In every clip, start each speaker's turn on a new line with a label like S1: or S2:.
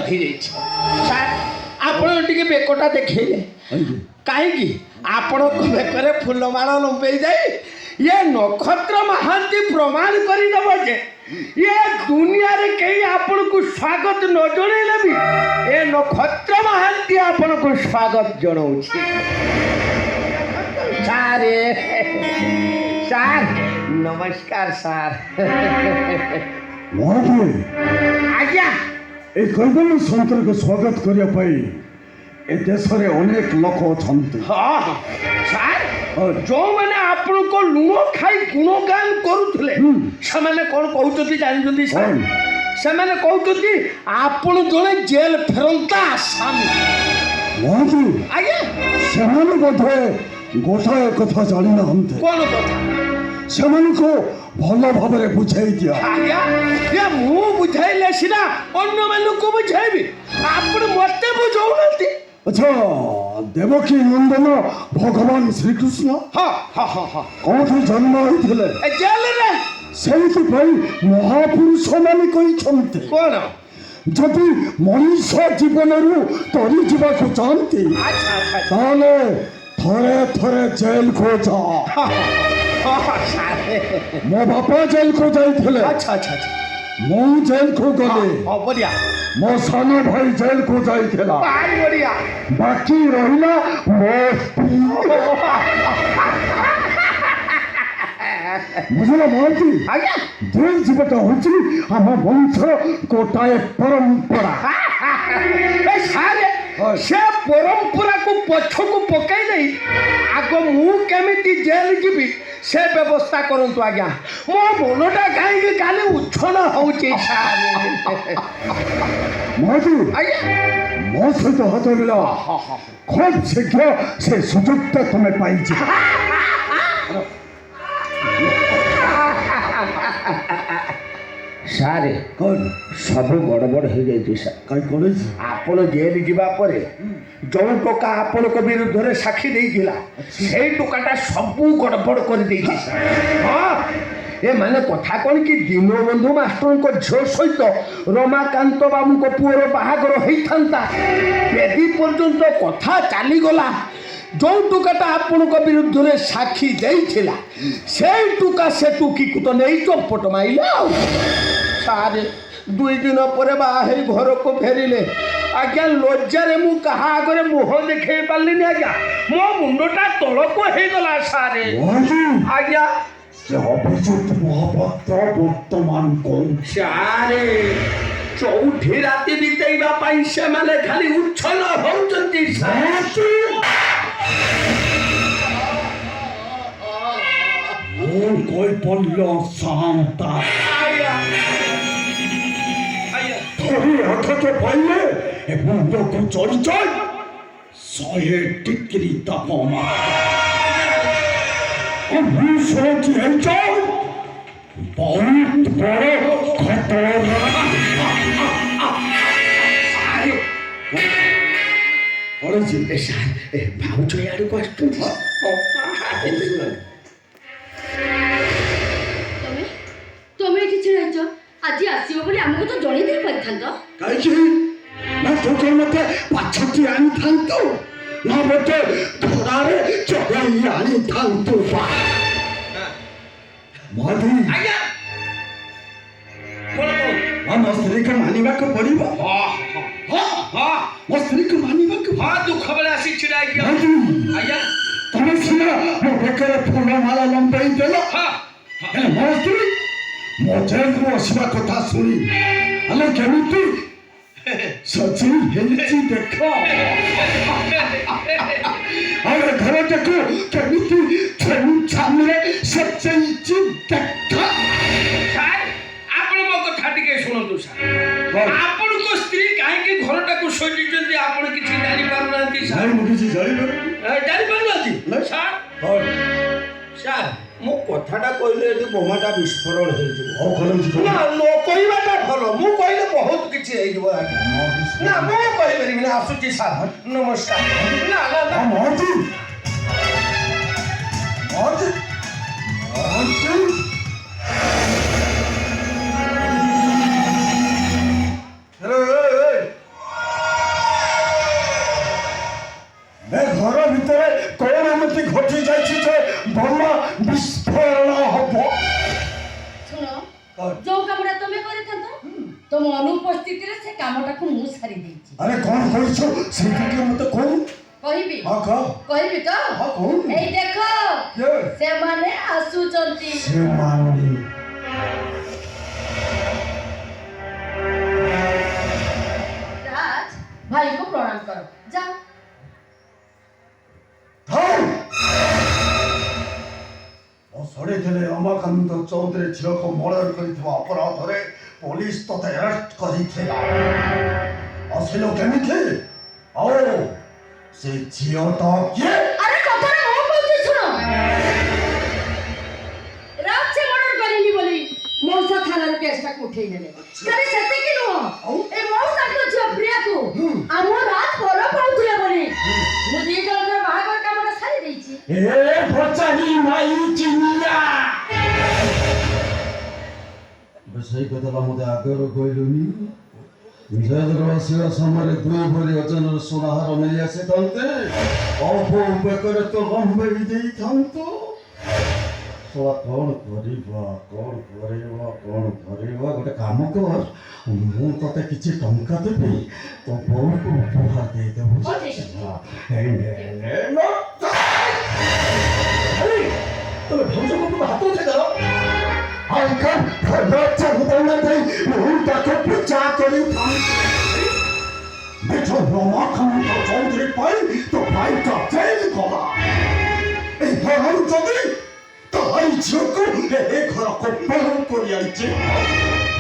S1: ହେଇଯାଇଛି ସାର୍ ଆପଣ ଟିକେ ବେକଟା ଦେଖେଇଲେ କାହିଁକି ଆପଣଙ୍କ ବେକରେ ଫୁଲମାଳ ଲମ୍ବେଇ ଯାଇ ଇଏ ନକ୍ଷତ୍ର ମହାନ୍ତି ପ୍ରମାଣ କରିଦେବ ଯେ ଇଏ ଦୁନିଆରେ କେହି ଆପଣଙ୍କୁ ସ୍ୱାଗତ ନ ଜଣେଇଲେ ବି ଏ ନକ୍ଷତ୍ର ମହାନ୍ତି ଆପଣଙ୍କୁ ସ୍ୱାଗତ ଜଣାଉଛି ସାର୍ ସାର୍ ନମସ୍କାର ସାର୍ ଆଜ୍ଞା
S2: ଏ କୈବଲ୍ୟ ସନ୍ତରକୁ ସ୍ୱାଗତ କରିବା ପାଇଁ ଏ ଦେଶରେ ଅନେକ ଲୋକ ଅଛନ୍ତି।
S1: ହଁ ସାର୍ ଯେଉଁମାନେ ଆପଣଙ୍କ ଲୁଣ ଖାଇ ଗୁଣଗାନ କରୁଥିଲେ ସେମାନେ କ'ଣ କହୁଛନ୍ତି ଜାଣିଛନ୍ତି ସାର୍ ସେମାନେ କହୁଛନ୍ତି ଆପଣ ଜଣେ ଜେଲ ଫେରନ୍ତା ଆସାମୀ
S2: ମହାନ୍ତି
S1: ଆଜ୍ଞା
S2: ସେମାନେ ବୋଧେ ଗୋଟାଏ କଥା ଜାଣିନାହାନ୍ତି
S1: କ'ଣ କଥା
S2: ସେମାନଙ୍କୁ ଭଲ ଭାବରେ ବୁଝାଇ ଦିଅ
S1: ଆଜ୍ଞା ଏ ମୁଁ ବୁଝାଇଲେ ସିନା ଅନ୍ୟମାନଙ୍କୁ ବୁଝାଇବି ଆପଣ ମୋତେ ବୁଝାଉନାହାନ୍ତି
S2: ଆଚ୍ଛା ଦେବକୀ ନନ୍ଦନ ଭଗବାନ ଶ୍ରୀକୃଷ୍ଣ
S1: ହଁ ହଁ ହଁ ହଁ
S2: କୋଉଠି ଜନ୍ମ ହୋଇଥିଲେ
S1: ଜେଲରେ
S2: ସେଇଥିପାଇଁ ମହାପୁରୁଷ ମାନେ କହିଛନ୍ତି
S1: କ'ଣ
S2: ଯଦି ମଣିଷ ଜୀବନରୁ ତରି ଯିବାକୁ ଚାହାନ୍ତି
S1: ଆଚ୍ଛା ଆଚ୍ଛା
S2: ତାହେଲେ ଥରେ ଥରେ ଜେଲକୁ ଯା ମୋ ବାପା ଜେଲକୁ ଯାଇଥିଲେ
S1: ଆଚ୍ଛା ଆଚ୍ଛା ଆଚ୍ଛା
S2: ମୁଁ ଜେଲକୁ ଗଲି
S1: ହଁ ବଢ଼ିଆ
S2: ମୋ ସାନ ଭାଇ ଜେଲକୁ ଯାଇଥିଲା
S1: ଭାରି ବଢ଼ିଆ
S2: ବାକି ରହିଲା ମୋ ସ୍ତ୍ରୀ ବୁଝିଲ ମହାନ୍ତି
S1: ଆଜ୍ଞା
S2: ଜେଲ ଯିବାଟା ହଉଛି ଆମ ବଂଶର ଗୋଟାଏ ପରମ୍ପରା
S1: ସାରେ ସେ ପରମ୍ପରାକୁ ପଛକୁ ପକାଇ ଦେଇ ଆଗ ମୁଁ କେମିତି ଜେଲ ଯିବି ସେ ବ୍ୟବସ୍ଥା କରନ୍ତୁ ଆଜ୍ଞା ମୋ ମନଟା କାହିଁକି କାଲି ଉଚ୍ଛନ ହେଉଛି
S2: ମହାନ୍ତି
S1: ଆଜ୍ଞା
S2: ମୋ ସହିତ ହାତ ମିଳାଅ ଖୁବ୍ ଶୀଘ୍ର ସେ ସୁଯୋଗଟା ତମେ ପାଇଯିବ
S1: ସାରେ ସବୁ ଗଡ଼ବଡ଼ ହେଇଯାଇଛି ସାର୍
S2: କାହିଁ କଲେଜ
S1: ଆପଣ ଜେଲ ଯିବା ପରେ ଯେଉଁ ଟୋକା ଆପଣଙ୍କ ବିରୁଦ୍ଧରେ ସାକ୍ଷୀ ଦେଇଥିଲା ସେଇ ଟୋକାଟା ସବୁ ଗଡ଼ବଡ଼ କରିଦେଇଛି ସାର୍ ହଁ ଏମାନେ କଥା କ'ଣ କି ଦୀନବନ୍ଧୁ ମାଷ୍ଟରଙ୍କ ଝିଅ ସହିତ ରମାକାନ୍ତ ବାବୁଙ୍କ ପୁଅର ବାହାଘର ହେଇଥାନ୍ତା ବେଦୀ ପର୍ଯ୍ୟନ୍ତ କଥା ଚାଲିଗଲା ଯେଉଁ ଟୋକାଟା ଆପଣଙ୍କ ବିରୁଦ୍ଧରେ ସାକ୍ଷୀ ଦେଇଥିଲା ସେଇ ଟୋକା ସେ ଟୁକିକୁ ତ ନେଇ ଚମ୍ପଟ ମାଇଲା ଆଉ ସାରେ 2 ଦିନ ପରେ ବାହା ହେଇ ଘରକୁ ଫେରିଲେ ଆଜ୍ଞା ଲଜ୍ଜାରେ ମୁଁ କାହା ଆଗରେ ମୁହଁ ଦେଖେଇ ପାରିଲିନି ଆଜ୍ଞା ମୋ ମୁଣ୍ଡଟା ତଳକୁ ହେଇଗଲା ସାରେ ଆଜ୍ଞା
S2: ସେ ଅଭିଜିତ ମହାପାତ୍ର ବର୍ତ୍ତମାନ କଣ
S1: ସାରେ ଚଉଠି ରାତି ବିତେଇବା ପାଇଁ ସେମାନେ ଖାଲି ଉଚ୍ଛନ ହଉଛନ୍ତି
S2: ମୁଁ କୈବଲ୍ୟ ଶାନ୍ତା ହାତ ପାଇଲେ ଏ ମୁଣ୍ଡକୁ ଚଢ଼ିଯାଏ 100 ଡିଗ୍ରୀ ତାପମାତ୍ରା ବିଷୟଟି ହେଇଯାଏ ବହୁତ ବଡ଼ ଖତରା
S1: ଭାଉଜ ଆଡ଼କୁ ଆସୁଛନ୍ତି
S3: ତମେ ଏଠି ଛିଡ଼ା ହେଇଛ ଆଜି ଆସିବ ବୋଲି ଆମକୁ ତ ଜଣେଇ ଦେଇ ପାରିଥାନ୍ତ
S2: କାହିଁକି ନା ତୋତେ ମତେ ପାଛଟି ଆଣିଥାନ୍ତୁ ନା ମତେ ଘୋଡ଼ାରେ ଚଢ଼େଇ ଆଣିଥାନ୍ତୁ ମହାନ୍ତି ମୋ ସ୍ତ୍ରୀକୁ ମାନିବାକୁ ପଡ଼ିବ ମୋ ସ୍ତ୍ରୀକୁ ମାନିବାକୁ
S1: ଦୁଃଖ ବେଳେ ଆସି ଛିଡ଼ା ହେଇକି ଆଜ୍ଞା
S2: ତମେ ସିନା ମୋ ବେକରେ ଫୁଲମାଳ ଲମ୍ବେଇ ଦେଲ ହେଲେ ମୋ ସ୍ତ୍ରୀ ମୋ ଜେଲରୁ ଆସିବା କଥା ଶୁଣି ହେଲେ କେମିତି ସଜେଇ ହେଇଛି ଦେଖ ଆଉ ଘରଟାକୁ କେମିତି ଛାମରେ ସଜେଇଛି ଦେଖ
S1: ଆପଣ ମୋ କଥା ଟିକେ ଶୁଣନ୍ତୁ ସାର୍ ଆପଣଙ୍କ ସ୍ତ୍ରୀ କାହିଁକି ଘରଟାକୁ ସଜେଇଛନ୍ତି ଆପଣ କିଛି ଜାଣିପାରୁନାହାନ୍ତି ସାର୍
S2: ମୁଁ କିଛି ଜାଣିପାରୁନି
S1: ଜାଣିପାରୁନାହାନ୍ତି ସାର୍ ସାର୍ ମୋ କଥାଟା କହିଲେ ଏଠି ବୋମାଟା ବିସ୍ଫୋରଣ ହେଇଯିବ ନା ନ କହିବାଟା ଭଲ ମୁଁ କହିଲେ ବହୁତ କିଛି ହେଇଯିବ ଆଜ୍ଞା ନା ମୁଁ କହିପାରିବିନି ଆସୁଛି ସାର୍ ନମସ୍କାର ନା ନା ନା
S2: ମହାନ୍ତି ଏ ଘର ଭିତରେ କଣ ଏମିତି ଘଟି ଯାଇଛି ଯେ ବୋମା ବିସ୍ଫୋରଣ ହବ?
S3: ଶୁଣ, ଯୋଉ କାମଟା ତମେ କରିଥାନ୍ତ ତମ ଅନୁପସ୍ଥିତିରେ ସେ କାମଟାକୁ ମୁଁ ସାରି ଦେଇଛି।
S2: ଆରେ କଣ କରିଛୁ ସେଇଟା ଟିକେ ମତେ କହୁ।
S3: କହିବି?
S2: ହଁ କହ।
S3: କହିବି ତ?
S2: ହଁ କହୁନୁ।
S3: ଏଇ ଦେଖ ସେମାନେ ଆସୁଛନ୍ତି।
S2: ସେମାନେ
S3: ରାଜ ଭାଇକୁ ପ୍ରଣାମ କର, ଯାଅ।
S2: ଶୁଣିଥିଲେ ରମାକାନ୍ତ ଚୌଧୁରୀ ଝିଅକୁ ମର୍ଡର କରିଥିବା ଅପରାଧରେ ପୋଲିସ ତତେ ଆରେଷ୍ଟ କରିଥିଲା। ଆସିଲୁ କେମିତି? ଆଉ ସେ ଝିଅଟା କିଏ?
S3: ଆରେ କଥାଟା ମୁଁ କହୁଛି ଶୁଣ। ରାଜ ସେ ମର୍ଡର କରିନି ବୋଲି ମଉସା ଥାନାରୁ କେସଟାକୁ ଉଠେଇ ନେଲେ। ଖାଲି ସେତିକି ନୁହଁ, ଏ ମଉସାଙ୍କ ଝିଅ ପ୍ରିୟାକୁ ଆମ ରାଜ ଭଲ ପାଉଥିଲେ ବୋଲି ମୁଁ ଦି ଜଣଙ୍କର ବାହାଘର କାମଟା ସାରି ଦେଇଛି।
S2: ଏ ପଚାରି ମାଇ ଚିନିଆ ସେଇ କଥାଟା ମୋତେ ଆଗରୁ କହିଲୁନି। ଜେଲରୁ ଆସିବା ସମୟରେ 2 ଭରି ଓଜନର ସୁନାହାର ନେଇ ଆସିଥାନ୍ତେ, ଅଳ୍ପ ବେକରେ ତ ଲମ୍ବେଇ ଦେଇଥାନ୍ତୁ। କଣ କରିବା ଗୋଟେ କାମ କର, ମୁଁ ତତେ କିଛି ଟଙ୍କା ଦେବି, ତୋ ବୋଉକୁ ଉପହାର ଦେଇଦେବୁ। ତମେ ଭାଉଜକୁ ହାତ ଉଠେଇଦେଲ। ଚୌଧୁରୀ ପାଇଁ ତୋ ଭାଇଟା ଜେଲ ଗଲା। এই ধরন যদি তাই ঝুঁকু এ ঘরକୁ বরং କରି ଆଣିଛି।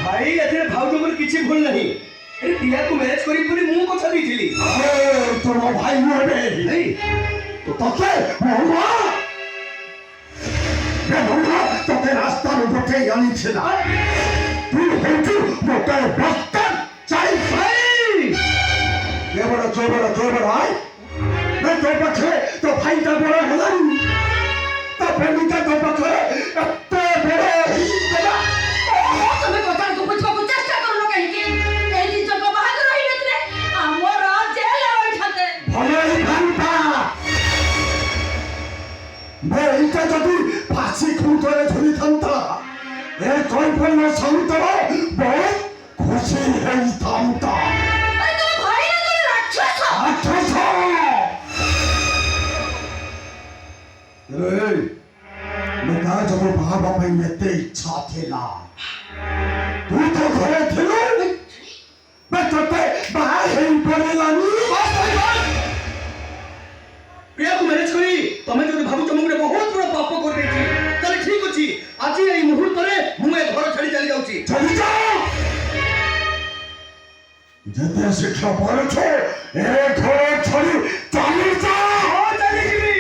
S1: ଭାଇ ଏଥିରେ ଭାଉଜଙ୍କର କିଛି ଭୁଲ ନାହିଁ। ଏ ପିଲାକୁ ମ୍ୟାରେଜ କରିବି ବୋଲି ମୁଁ କଥା ଦେଇଥିଲି।
S2: ତୋର ଭାଇ ନୁହେଁ ତତେ ମହୁଆ ତତେ ରାସ୍ତାରୁ ଗୋଟେଇ ଆଣିଥିଲା। ତୁ ହେଉଛୁ ଗୋଟାଏ ବସ୍ତାନ ଚାଇ ଭାଇ। ଜୋର ଆଇ ତୋ ପାଖରେ ତୋ ଭାଇଟା ବଡ଼ ହେଲାନି, ତା ପ୍ରେମିକା ତୋ ପାଖରେ ଏତେ ବଡ଼ ହେଇଗଲା।
S3: ତମେ କଥାକୁ ବୁଝିବାକୁ ଚେଷ୍ଟା କରୁନ କାହିଁକି? ଏଇ ଦି ଜଣଙ୍କ ବାହାଘର ହେଇନଥିଲେ ଆମର ଜେଲ ରହିଥାନ୍ତେ।
S2: ଭଲ ହେଇଥାନ୍ତା। ଏଇଟା ଯଦି ফাঁসি খুঁটরে ধরিথান্তা, এ কল্পন্য সন্তর বড় খুশি হইথান্তা। লোকা যখন বাবা পাই এতে ইচ্ছা ଥିଲା, তুই তো ঘরে ଥିଲୁ, ତତେ ବାହା ହେଇପାରିଲାନି।
S1: ପ୍ରିୟାକୁ ମ୍ୟାରେଜ କରି ତମେ ଯଦି ଭାବୁଛ ମୁଁ ଗୋଟେ ବହୁତ ବଡ଼ ପାପ କରିଦେଇଛି, ତାହେଲେ ଠିକ ଅଛି, ଆଜି ଏଇ ମୁହୂର୍ତ୍ତରେ ମୁଁ ଏ ଘର ଛାଡ଼ି ଚାଲି ଯାଉଛି।
S2: ଯେତେ ଶିକ୍ଷା ପଢୁଛ ଏ ଘର ଛାଡ଼ି ଚାଲିଯା।
S1: ଚାଲିଯିବି।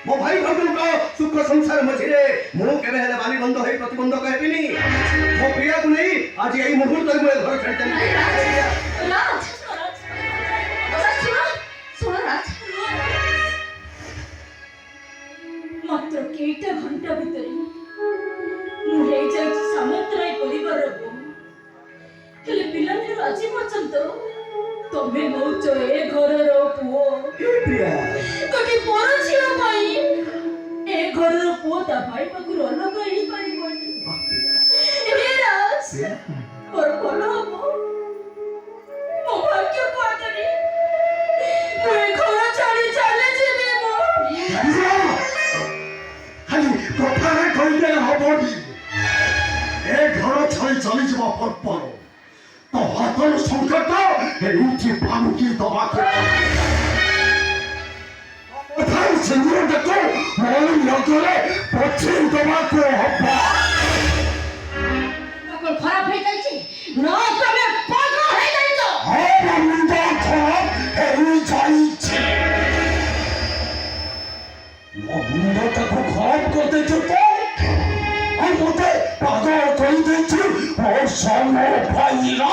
S1: ମୋ ଭାଇ ଭାଉଜଙ୍କ ସୁଖ ସଂସାର ମଝିରେ ମୁଁ କେବେ ହେଲେ ବାଲିବନ୍ଧ ହୋଇ ପ୍ରତିବନ୍ଧକ ହେବିନି। ମୋ ପ୍ରିୟାକୁ ନେଇ ଆଜି ଏଇ ମୁହୂର୍ତ୍ତରେ ମୁଁ ଏ ଘର ଛାଡ଼ି ଚାଲି
S3: মাত্র কেইটা ঘন্টা ভিতরে ମୁଁ ହେଇଯାଇଛି ସାମନ୍ତରାୟ ପରିବାରର ବୋହୂ। ହେଲେ ପିଲାଦିନରୁ ଆଜି ପର୍ଯ୍ୟନ୍ତ ତମେ ହଉଛ ଏ ଘରର ପୁଅ। ଗୋଟେ ପର ଝିଅ ପାଇଁ ଏ ଘରର ପୁଅ ତା ଭାଇ ପାଖରୁ ଅଲଗା ହେଇପାରିବନି। ମୋର ଭଲ ହବ, ମୋ ଭାଗ୍ୟକୁ ଆଦରି ମୁଁ ଏ ଘର ଛାଡ଼ି ଚାଲିଯିବି।
S2: ଖାଲି କଥାରେ କହିଦେଲେ ହବନି। ଏ ଘର ଛାଡ଼ି ଚାଲିଯିବା ପୂର୍ବରୁ ତୋ ହାତର ସଂକଟ ଏଇଠି ଭାଙ୍ଗି ଦବାକୁ ସିନ୍ଦୁରଟାକୁ ମୋ ଲଗରେ ପଛେଇ ଦବାକୁ ହବ।
S3: ଖରାପ ହେଇଯାଇଛି ନା ତମେ ପାଗଳ ହେଇଯାଇଛ?
S2: ମୁଣ୍ଡ ଖରାପ ହେଇଯାଇଛି। ମୋ ମୁଣ୍ଡଟାକୁ ଖରାପ କରିଦେଇଛୁ ତ, ଆଉ ମୋତେ ପାଗଳ କରିଦେଇଛୁ ମୋ ସାନ ଭାଇର।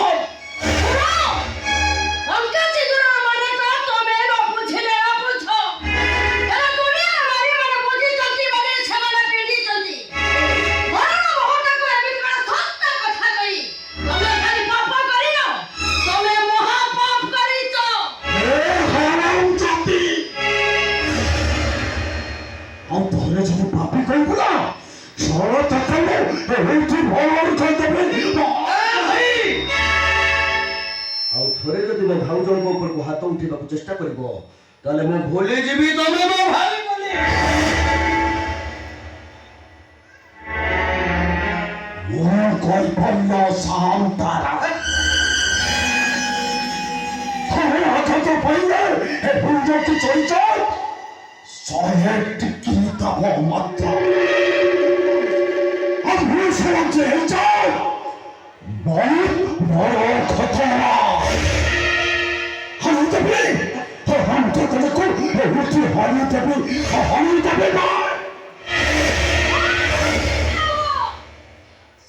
S3: ପାପ
S2: 저 잠깐만 왠지 뭘 건드면
S1: ଆଉ ଥରେ ଯଦି ମୋ ଭାଉଜଙ୍କ ଉପରକୁ ହାତ ଉଠେଇବାକୁ ଚେଷ୍ଟା କରିବ ତାହେଲେ ମୁଁ ଭୁଲିଯିବି ତମେ ମୋ ଭାଇ ବୋଲି।
S2: ମୁଁ କହିପାରିଲ ସାନ୍ତାରା হাত পাইলে এ ভুলটি চলছে 100 ডিগ্রি তাপমাত্রা আমি সমাজে যাই বড় কথা আমি দেবে আমি দেবে আমি দেবে না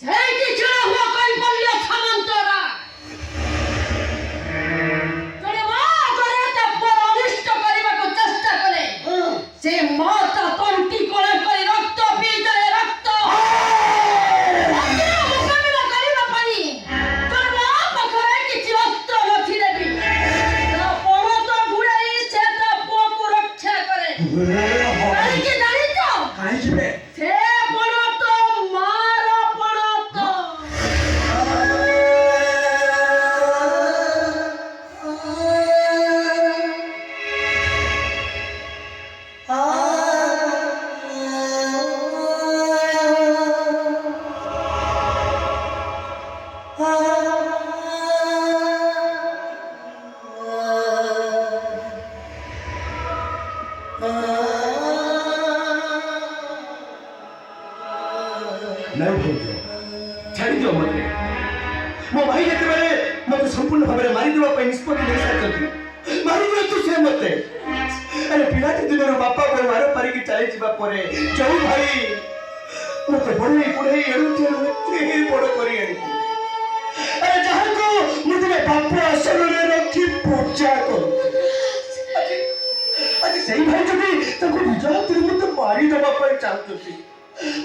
S3: সেইটি ছিল লোকাল বললে সামন্তরা তোরে মা করে তা বড় অনিষ্ট করিବାକୁ চেষ্টা করে সে মাতা তন্টি করে করে রক্ত পিইলে রক্ত মোকাবিলা କରିବା ପାଇଁ তোর মা ପାଖରେ କିଛି ଅସ୍ତ୍ର ରଖିଦେବି ତା ପଣ ତ ଘୁରାଇ ସେ ତା ପୁଅକୁ ରକ୍ଷା କରେ କାହିଁକି ଜାଣିଛ
S2: କାହିଁକି
S3: ସେ ପଣ ତ ମାର ପଣ ତ
S1: ନାଇଁ ଭାଉଜ ଛାଡ଼ିଦିଅ ମୋତେ ମୋ ଭାଇ ଯେତେବେଳେ ମୋତେ ସମ୍ପୂର୍ଣ୍ଣ ଭାବରେ ମାରିଦେବା ପାଇଁ ନିଷ୍ପତ୍ତି ନେଇସାରିଛନ୍ତି ମାରିଦିଅନ୍ତୁ ସେ ମୋତେ। ଆରେ ପିଲାଟି ଦିନରୁ ବାପା ବୋଉ ମାର ପାରିକି ଚାଲିଯିବା ପରେ ଯୋଉ ଭାଇ ମୋତେ ବଢ଼େଇ ବୁଢ଼େଇ ଏଣୁଠି ଏତେ ବଡ଼ କରି ଆଣିଛି ଆରେ ଯାହାକୁ ମୁଁ ଦିନେ ବାପ ଆସନରେ ରଖି ପୂଜା କରୁଛି ଆଜି ସେଇ ଭାଇ ଯଦି ତାଙ୍କୁ ନିଜ ହାତରେ ମୋତେ ମାରିଦେବା ପାଇଁ ଚାହୁଁଛନ୍ତି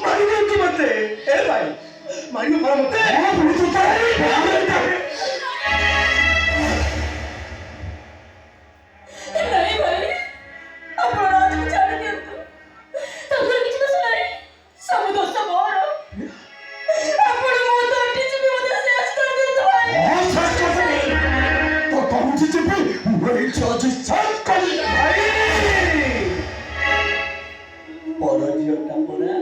S1: ମାରିଦିଅନ୍ତୁ ମୋତେ। ଏ ଭାଇ ମାରିବ ପରା ମୋତେ।
S3: ନାଇଁ ଭାଇ ଆପଣ ରାଜକୁ ଛାଡ଼ି ଦିଅନ୍ତୁ ତାଙ୍କର କିଛି ଦୋଷ ନାହିଁ ସବୁ ଦୋଷ ମୋର ଆପଣ ମୋ ତଣ୍ଟି ଚିପି ମୋତେ ଶେଷ କରିଦିଅନ୍ତୁ ଭାଇ
S2: ତ କହୁଛି ଯିବି ମୁଁ ଏଇ ଆଜି ସାଥ କରି
S1: ଭାଇ ପର ଝିଅଟା ପରା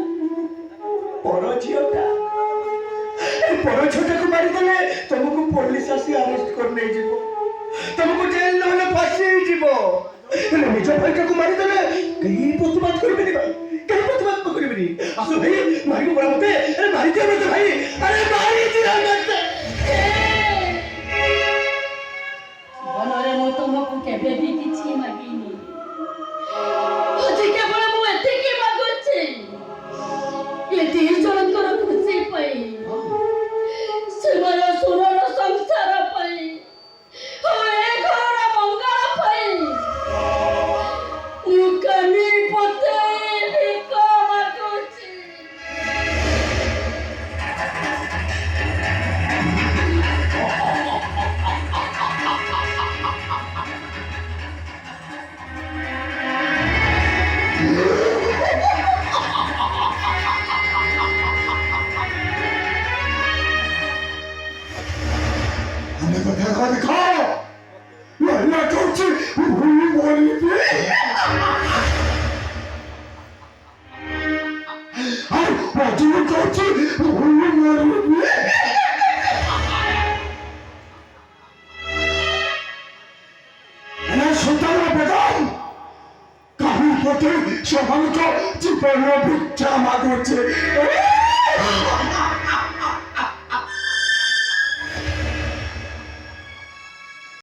S1: ପର ଝିଅଟା ଏ ପର ଝିଅଟାକୁ ମାରିଦେଲେ ତମକୁ ପୋଲିସ ଆସି ଆରେଷ୍ଟ କରି ନେଇଯିବ ତମକୁ ଜେଲ ନହେଲେ ଫାଶୀ ହେଇଯିବ ହେଲେ ନିଜ ଭାଇଟାକୁ ମାରିଦେଲେ କେହି ପ୍ରତିବାଦ କରିବେନି ଭାଇ କେହି ପ୍ରତିବାଦ କରିବେନି। ଆସ ଭାଇ ମାରିବ ପରା ମୋତେ ଆରେ ମାରିଦିଅ ମୋତେ ଭାଇ ଆରେ ମାରିଦିଅ ମୋତେ।
S3: ଜୀବନରେ ମୁଁ ତୁମକୁ କେବେ ବି କିଛି ମାଗିନି ଆଜି କେବଳ ମୁଁ ଏତିକି ମାଗୁଛି ଏ ଦି ଜଣଙ୍କର ଖୁସି ପାଇଁ ସେମାନେ ସୁରର ସଂସାର ପାଇଁ ଆଉ ଏ ଘରର ମଙ୍ଗଳ ପାଇଁ ମୁଁ କାନି ପତେଇ ଭିକ ମାଗୁଛି।
S2: ଆମେ ତ ଦେଖା ଦେଖା ନା କହୁଛି ଭୁଲି ମରିବି ଆଉ ମଝିରେ କହୁଛି ଭୁଲି ମରିବି ସୁତରାଂ ବେଗମ କାହିଁ ପଟେ ସେମାନଙ୍କ ଜୀବନ ଭିକ୍ଷା ମାଗୁଛି